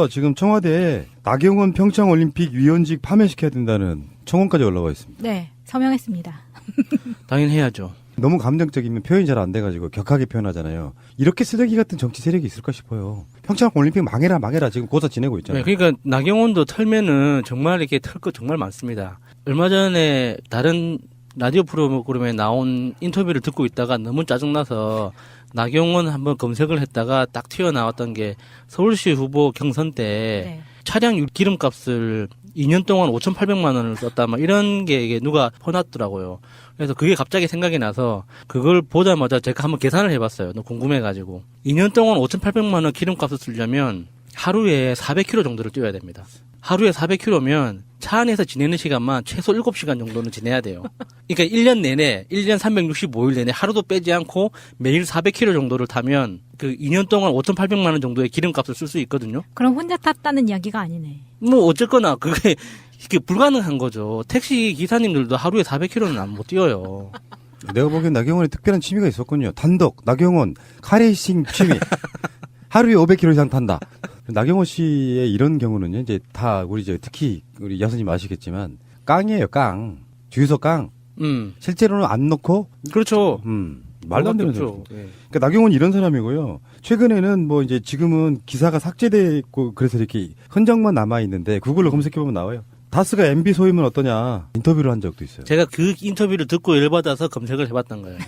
지금 청와대에 나경원 평창올림픽 위원직 파면시켜야 된다는 청원까지 올라와 있습니다. 네, 서명했습니다. 당연히 해야죠. 너무 감정적이면 표현이 잘 안 돼가지고 격하게 표현하잖아요. 이렇게 쓰레기 같은 정치 세력이 있을까 싶어요. 평창올림픽 망해라 지금 고사 지내고 있잖아요. 네, 그러니까 나경원도 털면은 정말 이렇게 털 거 정말 많습니다. 얼마 전에 다른 라디오 프로그램에 나온 인터뷰를 듣고 있다가 너무 짜증나서 나경원 한번 검색을 했다가 딱 튀어나왔던 게 서울시 후보 경선 때 네. 차량 기름값을 2년 동안 5,800만 원을 썼다 막 이런 게 이게 누가 퍼놨더라고요. 그래서 그게 갑자기 생각이 나서 그걸 보자마자 제가 한번 계산을 해봤어요. 너무 궁금해가지고 2년 동안 5,800만 원 기름값을 쓰려면 하루에 400km 정도를 뛰어야 됩니다. 하루에 400km면 차 안에서 지내는 시간만 최소 7시간 정도는 지내야 돼요. 그러니까 1년 내내, 1년 365일 내내 하루도 빼지 않고 매일 400km 정도를 타면 그 2년 동안 5,800만 원 정도의 기름값을 쓸 수 있거든요. 그럼 혼자 탔다는 이야기가 아니네. 뭐 어쨌거나 그게 이게 불가능한 거죠. 택시 기사님들도 하루에 400km는 못 뛰어요. 내가 보기엔 나경원에 특별한 취미가 있었군요. 단독, 나경원, 카레이싱 취미. 하루에 500km 이상 탄다. 나경원 씨의 이런 경우는요, 이제 다 우리 특히 우리 여사님 아시겠지만 깡이에요, 깡. 주유소 깡. 실제로는 안 넣고. 그렇죠. 말도 안 되는 그렇죠. 소리. 그러니까 나경원이 이런 사람이고요. 최근에는 뭐 이제 지금은 기사가 삭제됐고 그래서 이렇게 흔적만 남아 있는데 구글로 검색해 보면 나와요. 다스가 MB 소임은 어떠냐 인터뷰를 한 적도 있어요. 제가 그 인터뷰를 듣고 열받아서 검색을 해봤던 거예요.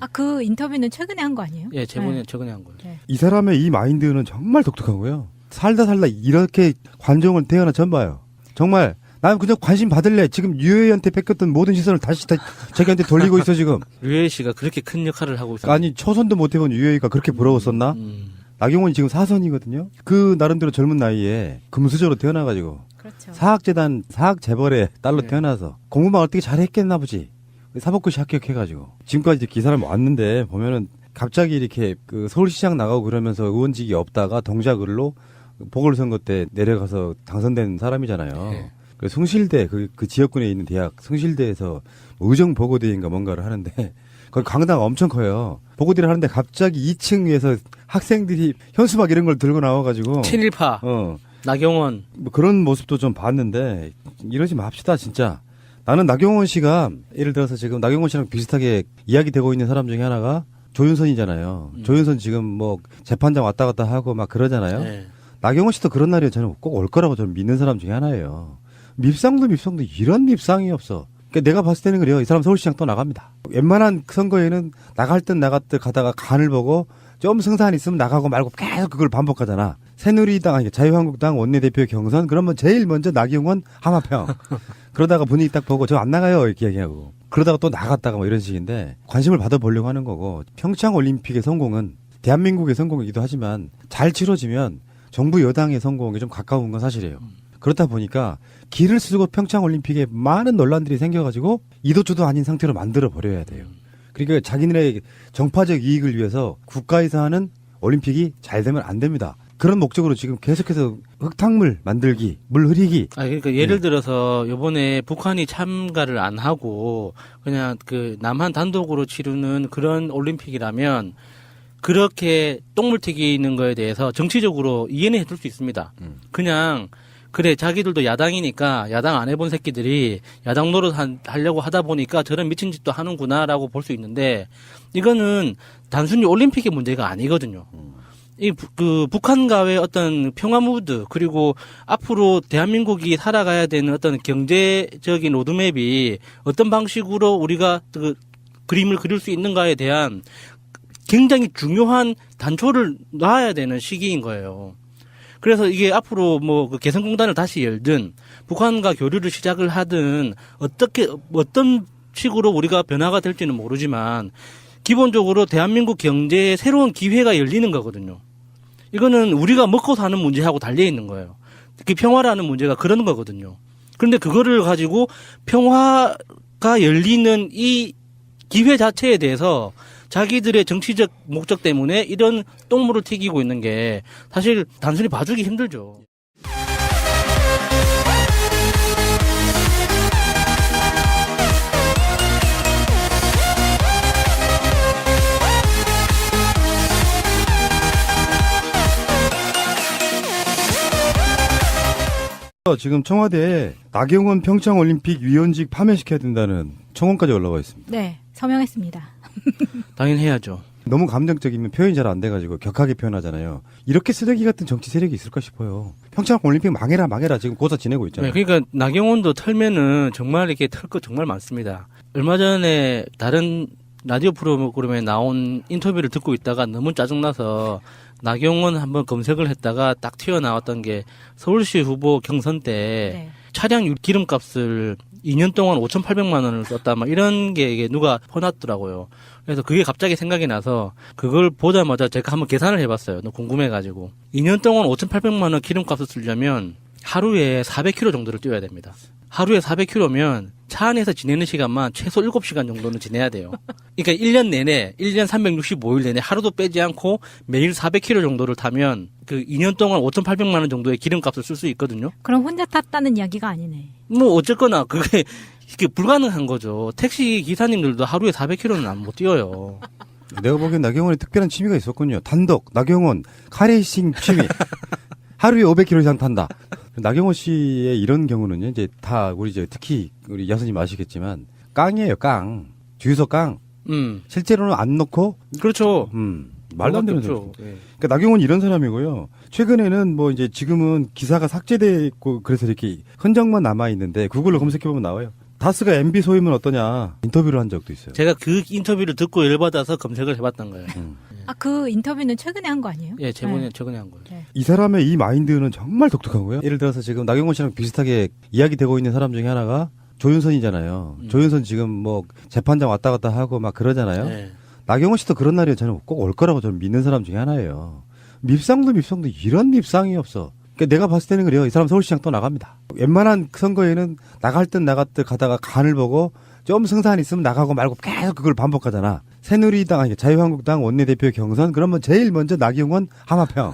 아, 그 인터뷰는 최근에 한 거 아니에요? 예, 네. 최근에 한 거예요. 네. 이 사람의 이 마인드는 정말 독특하고요. 살다 이렇게 관종을 태어나 처음 봐요. 정말 난 그냥 관심 받을래. 지금 유해한테 뺏겼던 모든 시선을 다시 자기한테 돌리고 있어 지금. 유해 씨가 그렇게 큰 역할을 하고 있어요. 아니 초선도 못 해본 유해가 그렇게 부러웠었나? 나경원이 지금 사선이거든요. 그 나름대로 젊은 나이에 금수저로 태어나가지고 그렇죠. 사학재단 사학재벌의 딸로 네. 태어나서 공부만 어떻게 잘했겠나 보지. 사법고시 합격해가지고 지금까지 기사를 왔는데 보면은 갑자기 이렇게 그 서울시장 나가고 그러면서 의원직이 없다가 동작을로 보궐선거 때 내려가서 당선된 사람이잖아요. 네. 그 숭실대 그 지역군에 있는 대학 숭실대에서 의정보고대인가 뭔가를 하는데 거기 강당 엄청 커요. 보고대를 하는데 갑자기 2층에서 학생들이 현수막 이런 걸 들고 나와가지고 친일파 나경원 뭐 그런 모습도 좀 봤는데 이러지 맙시다 진짜. 나는 나경원 씨가 예를 들어서 지금 나경원 씨랑 비슷하게 이야기되고 있는 사람 중에 하나가 조윤선이잖아요. 조윤선 지금 뭐 재판장 왔다 갔다 하고 막 그러잖아요. 네. 나경원 씨도 그런 날이 저는 꼭 올 거라고 저는 믿는 사람 중에 하나예요. 밉상도 이런 밉상이 없어. 그러니까 내가 봤을 때는 그래요. 이 사람 서울시장 또 나갑니다. 웬만한 선거에는 나갈 듯 나갔듯 가다가 간을 보고 좀 승산 있으면 나가고 말고 계속 그걸 반복하잖아. 새누리당, 아니 자유한국당 원내대표 경선 그러면 제일 먼저 나경원 하마평. 그러다가 분위기 딱 보고 저 안 나가요 이렇게 얘기하고. 그러다가 또 나갔다가 뭐 이런 식인데 관심을 받아보려고 하는 거고 평창올림픽의 성공은 대한민국의 성공이기도 하지만 잘 치러지면 정부 여당의 성공에 좀 가까운 건 사실이에요. 그렇다 보니까 길을 쓰고 평창올림픽에 많은 논란들이 생겨가지고 이도저도 아닌 상태로 만들어버려야 돼요. 그러니까 자기네의 정파적 이익을 위해서 국가에서 하는 올림픽이 잘 되면 안 됩니다. 그런 목적으로 지금 계속해서 흙탕물 만들기, 물 흐리기. 그러니까 예를 들어서 이번에 북한이 참가를 안 하고 그냥 그 남한 단독으로 치르는 그런 올림픽이라면 그렇게 똥물 튀기는 거에 대해서 정치적으로 이해는 해줄 수 있습니다. 그냥 그래 자기들도 야당이니까 야당 안 해본 새끼들이 야당 노릇 하려고 하다 보니까 저런 미친 짓도 하는구나라고 볼 수 있는데 이거는 단순히 올림픽의 문제가 아니거든요. 그 북한과의 어떤 평화 무드 그리고 앞으로 대한민국이 살아가야 되는 어떤 경제적인 로드맵이 어떤 방식으로 우리가 그 그림을 그릴 수 있는가에 대한 굉장히 중요한 단초를 놔야 되는 시기인 거예요. 그래서 이게 앞으로 뭐 그 개성공단을 다시 열든 북한과 교류를 시작을 하든 어떤 식으로 우리가 변화가 될지는 모르지만 기본적으로 대한민국 경제에 새로운 기회가 열리는 거거든요. 이거는 우리가 먹고 사는 문제하고 달려 있는 거예요. 특히 평화라는 문제가 그런 거거든요. 그런데 그거를 가지고 평화가 열리는 이 기회 자체에 대해서 자기들의 정치적 목적 때문에 이런 똥물을 튀기고 있는 게 사실 단순히 봐주기 힘들죠. 지금 청와대에 나경원 평창올림픽 위원직 파면시켜야 된다는 청원까지 올라와 있습니다. 네, 서명했습니다. 당연히 해야죠. 너무 감정적이면 표현이 잘 안 돼가지고 격하게 표현하잖아요. 이렇게 쓰레기 같은 정치 세력이 있을까 싶어요. 평창올림픽 망해라 지금 고사 지내고 있잖아요. 네, 그러니까 나경원도 털면은 정말 이렇게 털 거 정말 많습니다. 얼마 전에 다른 라디오 프로그램에 나온 인터뷰를 듣고 있다가 너무 짜증나서 나경원 한번 검색을 했다가 딱 튀어나왔던 게 서울시 후보 경선 때 네. 차량 기름값을 2년 동안 5,800만 원을 썼다 막 이런 게 이게 누가 퍼놨더라고요. 그래서 그게 갑자기 생각이 나서 그걸 보자마자 제가 한번 계산을 해봤어요. 너무 궁금해가지고 2년 동안 5,800만 원 기름값을 쓰려면 하루에 400km 정도를 뛰어야 됩니다. 하루에 400km면 차 안에서 지내는 시간만 최소 7시간 정도는 지내야 돼요. 그러니까 1년 내내, 1년 365일 내내 하루도 빼지 않고 매일 400km 정도를 타면 그 2년 동안 5,800만 원 정도의 기름값을 쓸 수 있거든요. 그럼 혼자 탔다는 이야기가 아니네. 뭐 어쨌거나 그게 이게 불가능한 거죠. 택시 기사님들도 하루에 400km는 못 뛰어요. 내가 보기엔 나경원이 특별한 취미가 있었군요. 단독, 나경원, 카레이싱 취미. 하루에 500km 이상 탄다. 나경원 씨의 이런 경우는요, 이제 다 우리 특히 우리 야선님 아시겠지만 깡이에요, 깡. 주유소 깡. 실제로는 안 넣고. 그렇죠. 말도 안 되는 그렇죠. 소리. 그러니까 나경원 이런 사람이고요. 최근에는 뭐 이제 지금은 기사가 삭제됐고 그래서 이렇게 흔적만 남아 있는데 구글로 검색해 보면 나와요. 다스가 MB 소임은 어떠냐 인터뷰를 한 적도 있어요. 제가 그 인터뷰를 듣고 열받아서 검색을 해봤던 거예요. 아, 그 인터뷰는 최근에 한 거 아니에요? 예, 네. 최근에 한 거예요. 네. 이 사람의 이 마인드는 정말 독특하고요. 예를 들어서 지금 나경원 씨랑 비슷하게 이야기되고 있는 사람 중에 하나가 조윤선이잖아요. 조윤선 지금 뭐 재판장 왔다 갔다 하고 막 그러잖아요. 네. 나경원 씨도 그런 날이 저는 꼭 올 거라고 저는 믿는 사람 중에 하나예요. 밉상도 이런 밉상이 없어. 그러니까 내가 봤을 때는 그래요. 이 사람 서울시장 또 나갑니다. 웬만한 선거에는 나갈 듯 나갔듯 가다가 간을 보고 좀 승산 있으면 나가고 말고 계속 그걸 반복하잖아. 새누리당 아니 자유한국당 원내대표 경선 그러면 제일 먼저 나경원 하마평.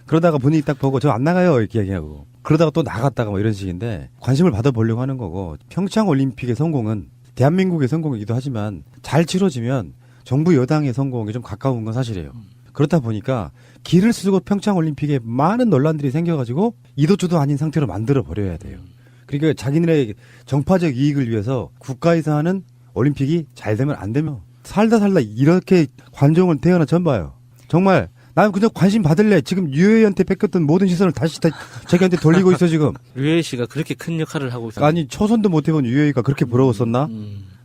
그러다가 분위기 딱 보고 저 안 나가요 이렇게 얘기하고 그러다가 또 나갔다가 뭐 이런 식인데 관심을 받아보려고 하는 거고 평창올림픽의 성공은 대한민국의 성공이기도 하지만 잘 치러지면 정부 여당의 성공에 좀 가까운 건 사실이에요. 그렇다 보니까 길을 쓰고 평창올림픽에 많은 논란들이 생겨가지고 이도저도 아닌 상태로 만들어 버려야 돼요. 그러니까 자기네의 정파적 이익을 위해서 국가에서 하는 올림픽이 잘 되면 안 되면 살다 이렇게 관종을 태어나 처음 봐요. 정말 난 그냥 관심 받을래. 지금 유해한테 뺏겼던 모든 시선을 다시 자기한테 돌리고 있어 지금. 유해 씨가 그렇게 큰 역할을 하고 있어요. 아니 초선도 못 해본 유해가 그렇게 부러웠었나?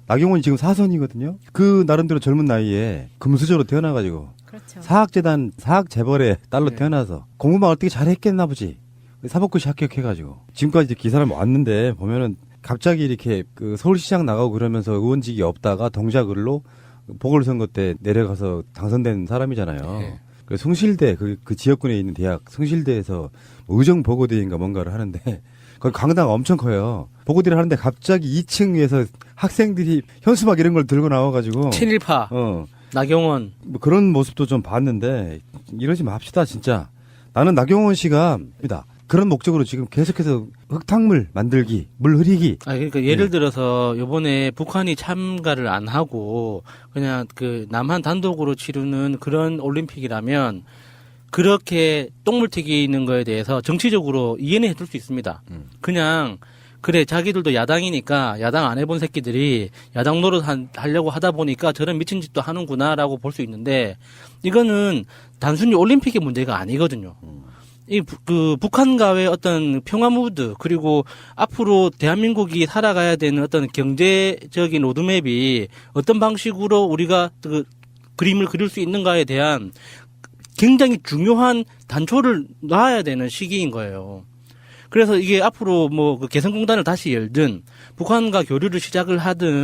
나경원이 지금 4선이거든요. 그 나름대로 젊은 나이에 금수저로 태어나가지고 그렇죠. 사학재단 사학재벌의 딸로 네. 태어나서 공부만 어떻게 잘했겠나 보지. 사법고시 합격해가지고 지금까지 이제 기사를 왔는데 보면은 갑자기 이렇게 그 서울시장 나가고 그러면서 의원직이 없다가 동작을로 보궐선거 때 내려가서 당선된 사람이잖아요. 네. 그래서 숭실대 그 지역군에 있는 대학 숭실대에서 의정보고대인가 뭔가를 하는데 거기 강당 엄청 커요. 보고대를 하는데 갑자기 2층에서 학생들이 현수막 이런 걸 들고 나와가지고 친일파 나경원 뭐 그런 모습도 좀 봤는데 이러지 맙시다 진짜. 나는 나경원 씨가 그런 목적으로 지금 계속해서 흙탕물 만들기, 물 흐리기. 그러니까 예를 들어서 요번에 북한이 참가를 안 하고 그냥 그 남한 단독으로 치르는 그런 올림픽이라면 그렇게 똥물 튀기는 거에 대해서 정치적으로 이해는 해줄 수 있습니다. 그냥 그래 자기들도 야당이니까 야당 안 해본 새끼들이 야당 노릇 하려고 하다 보니까 저런 미친 짓도 하는구나라고 볼 수 있는데 이거는 단순히 올림픽의 문제가 아니거든요. 그 북한과의 어떤 평화 무드 그리고 앞으로 대한민국이 살아가야 되는 어떤 경제적인 로드맵이 어떤 방식으로 우리가 그 그림을 그릴 수 있는가에 대한 굉장히 중요한 단초를 놔야 되는 시기인 거예요. 그래서 이게 앞으로 뭐 그 개성공단을 다시 열든 북한과 교류를 시작을 하든